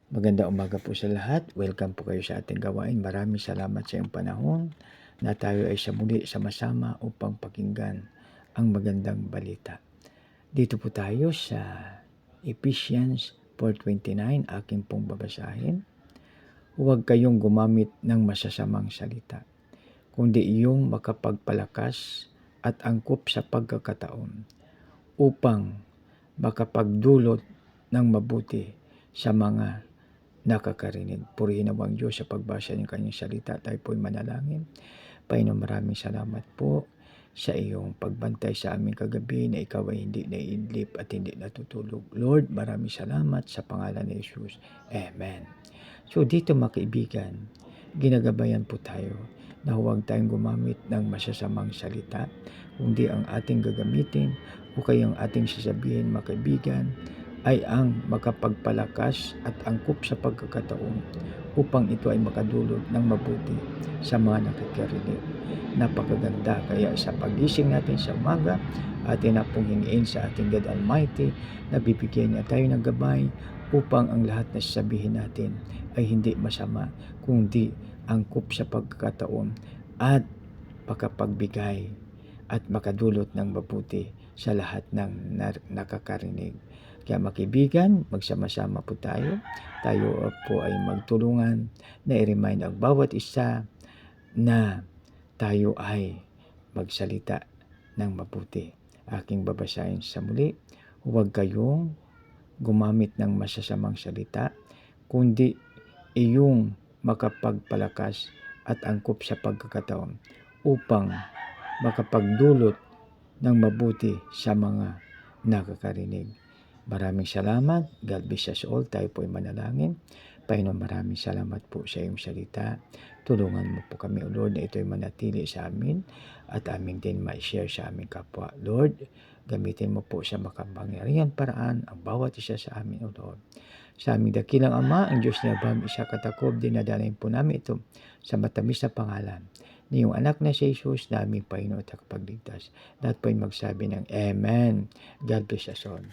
Magandang umaga po sa lahat. Welcome po kayo sa ating gawain. Maraming salamat sa iyong panahon na tayo ay sa muli sama-sama upang pakinggan ang magandang balita. Dito po tayo sa Ephesians 4:29, aking pong babasahin. Huwag kayong gumamit ng masasamang salita, kundi iyong makapagpalakas at angkop sa pagkakataon upang makapagdulot ng mabuti sa mga nakakarinig. Purihin ang Diyos sa pagbasa ng kanyang salita. Tayo po'y manalangin. Panginoon, maraming salamat po sa iyong pagbantay sa aming kagabi na ikaw ay hindi naiidlip at hindi natutulog. Lord, maraming salamat sa pangalan ni Jesus. Amen. So dito mga kaibigan, ginagabayan po tayo na huwag tayong gumamit ng masasamang salita, kundi ang ating gagamitin o kayang ating sasabihin mga kaibigan ay ang makapagpalakas at angkop sa pagkakataon upang ito ay makadulot ng mabuti sa mga nakakarinig. Napakaganda, kaya sa pagising natin sa umaga, atin na pong hingin sa ating God Almighty na bibigyan niya tayo ng gabay upang ang lahat na sasabihin natin ay hindi masama, kundi angkop sa pagkakataon at makapagbigay at makadulot ng mabuti sa lahat ng nakakarinig. Kaya makibigan, magsama-sama po tayo. Tayo po ay magtulungan na i-remind ang bawat isa na tayo ay magsalita ng mabuti. Aking babasahin sa muli, huwag kayong gumamit ng masasamang salita, kundi iyong makapagpalakas at angkop sa pagkakataon upang makapagdulot ng mabuti sa mga nakakarinig. Maraming salamat. God bless us all. Tayo po ay manalangin. Panginoon, maraming salamat po sa iyong salita. Tulungan mo po kami, O Lord, na ito ay manatili sa amin at aming din ma-share sa aming kapwa. Lord, gamitin mo po sa makapangyarihang paraan ang bawat isa sa amin, O Lord. Sa aming dakilang Ama, ang Diyos na Abraham, Isaac at Jacob, dinadalain po namin ito sa matamis na pangalan ni iyong anak na si Jesus na aming Panginoon at Tagapagligtas. Lahat po ay magsabi ng Amen. God bless us all.